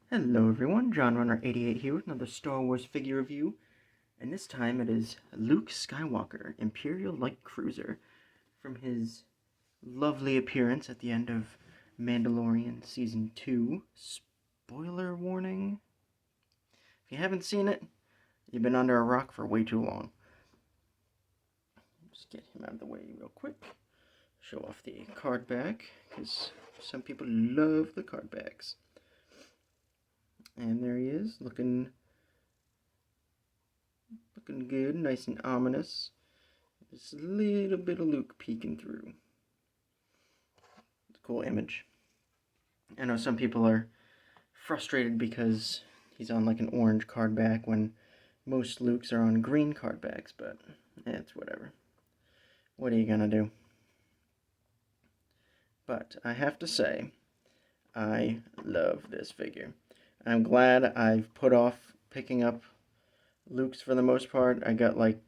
Hello everyone, John Runner 88 here with another Star Wars figure review, and this time it is Luke Skywalker, Imperial Light Cruiser, from his lovely appearance at the end of Mandalorian Season 2. Spoiler warning? If you haven't seen it, you've been under a rock for way too long. Just get him out of the way real quick. Show off the card back, because some people love the card backs. And there he is, looking good, nice and ominous. Just a little bit of Luke peeking through. It's a cool image. I know some people are frustrated because he's on like an orange card back when most Lukes are on green card backs, but it's whatever. What are you gonna do? But I have to say, I love this figure. I'm glad I've put off picking up Luke's for the most part. I got like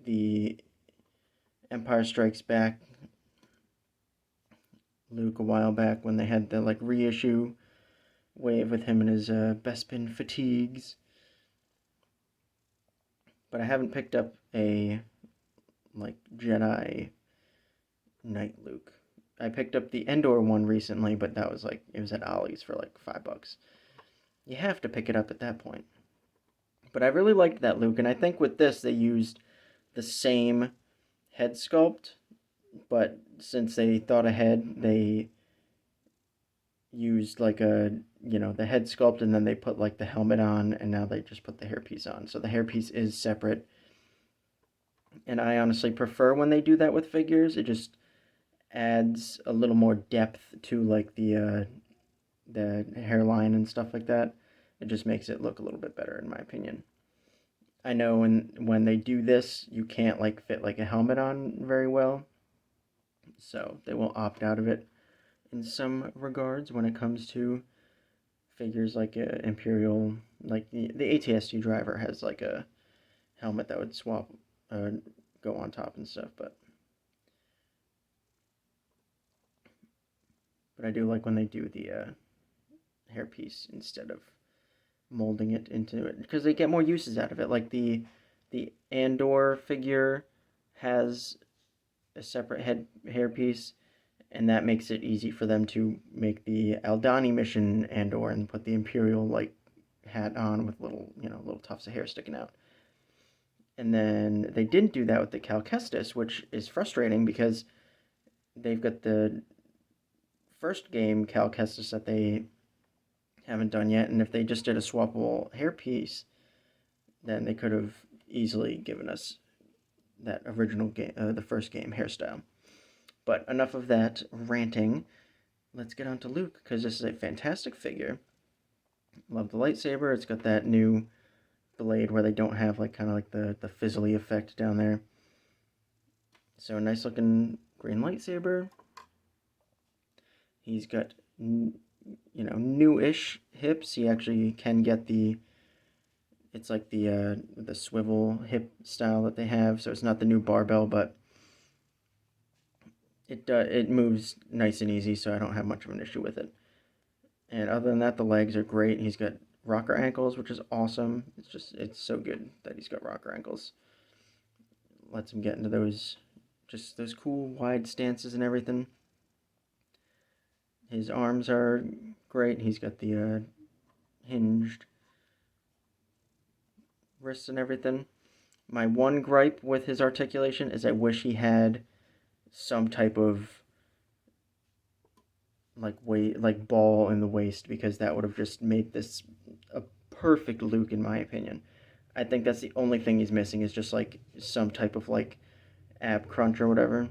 the Empire Strikes Back Luke a while back when they had the like reissue wave with him and his Bespin fatigues. But I haven't picked up a like Jedi Knight Luke. I picked up the Endor one recently, but that was like, it was at Ollie's for like $5. You have to pick it up at that point. But I really liked that Luke, and I think with this they used the same head sculpt, but since they thought ahead, they used like the head sculpt, and then they put like the helmet on, and now they just put the hairpiece on. So the hairpiece is separate. And I honestly prefer when they do that with figures. It just adds a little more depth to like the hairline and stuff like that. It just makes it look a little bit better in my opinion. I know when they do this, you can't like fit like a helmet on very well. So they will opt out of it in some regards when it comes to figures like Imperial. Like the ATST driver has like a helmet that would swap, go on top and stuff, but I do like when they do the hairpiece instead of molding it into it, because they get more uses out of it. Like the Andor figure has a separate hairpiece, and that makes it easy for them to make the Aldani mission Andor and put the Imperial like hat on with little tufts of hair sticking out. And then they didn't do that with the Cal Kestis, which is frustrating because they've got the first game Cal Kestis that they haven't done yet, and if they just did a swappable hairpiece, then they could have easily given us that original game, the first game hairstyle. But enough of that ranting. Let's get on to Luke, because this is a fantastic figure. Love the lightsaber. It's got that new blade where they don't have like kind of like the fizzly effect down there. So a nice looking green lightsaber. He's got newish hips. He actually can get it's like the swivel hip style that they have. So it's not the new barbell, but it moves nice and easy, so I don't have much of an issue with it. And other than that, the legs are great. He's got rocker ankles, which is awesome. It's so good that he's got rocker ankles. Lets him get into those cool wide stances and everything. His arms are great. He's got the hinged wrists and everything. My one gripe with his articulation is I wish he had some type of like ball in the waist, because that would have just made this a perfect Luke in my opinion. I think that's the only thing he's missing, is just like some type of like ab crunch or whatever.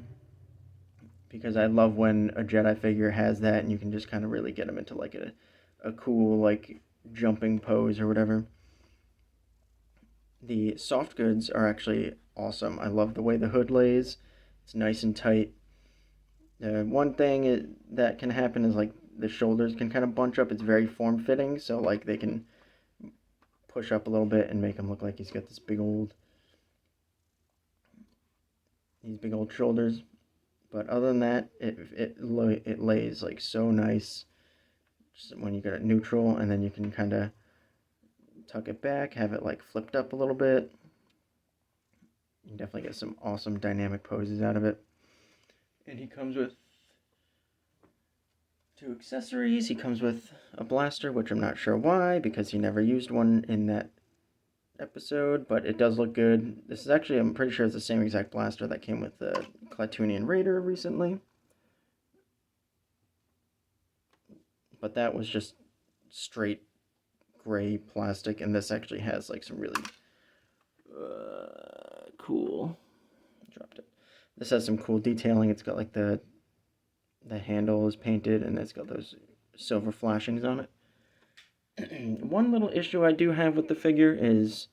Because I love when a Jedi figure has that, and you can just kind of really get him into like a cool like jumping pose or whatever. The soft goods are actually awesome. I love the way the hood lays. It's nice and tight. One thing that can happen is like the shoulders can kind of bunch up. It's very form-fitting, so like they can push up a little bit and make him look like he's got these big old shoulders. But other than that, it lays like so nice. just when you get it neutral, and then you can kind of tuck it back, have it like flipped up a little bit. You can definitely get some awesome dynamic poses out of it. And he comes with 2 accessories. He comes with a blaster, which I'm not sure why, because he never used one in that episode, but it does look good. This is actually, I'm pretty sure it's the same exact blaster that came with the Klatooinian Raider recently. But that was just straight gray plastic, and this actually has like some really cool, dropped it. This has some cool detailing. It's got like the handle is painted, and it's got those silver flashings on it. One little issue I do have with the figure is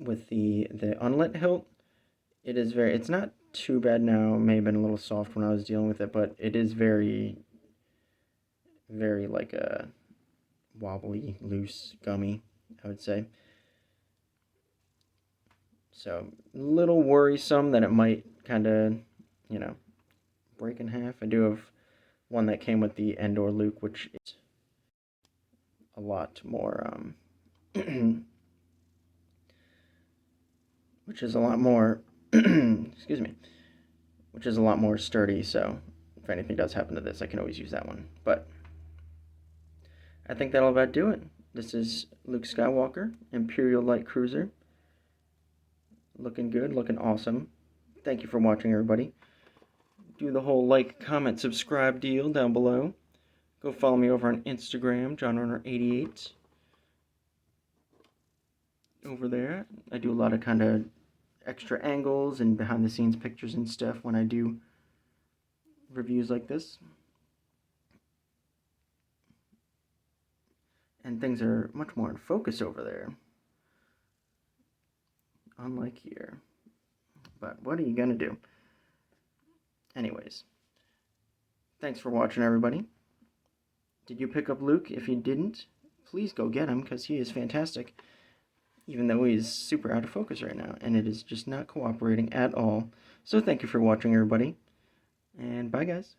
with the unlit hilt. It's not too bad now. It may have been a little soft when I was dealing with it, but it is very, very like a wobbly, loose, gummy, I would say. So, a little worrisome that it might kind of, break in half. I do have one that came with the Endor Luke, which is a lot more, which is a lot more, excuse me, which is a lot more sturdy, so if anything does happen to this, I can always use that one. But I think that'll about do it. This is Luke Skywalker, Imperial Light Cruiser. Looking good, looking awesome. Thank you for watching, everybody. Do the whole like, comment, subscribe deal down below. Go follow me over on Instagram, JohnRunner88. Over there, I do a lot of kind of extra angles and behind the scenes pictures and stuff when I do reviews like this. And things are much more in focus over there, unlike here. But what are you gonna do? Anyways, thanks for watching, everybody. Did you pick up Luke? If you didn't, please go get him, because he is fantastic. Even though he is super out of focus right now, and it is just not cooperating at all. So thank you for watching, everybody, and bye, guys.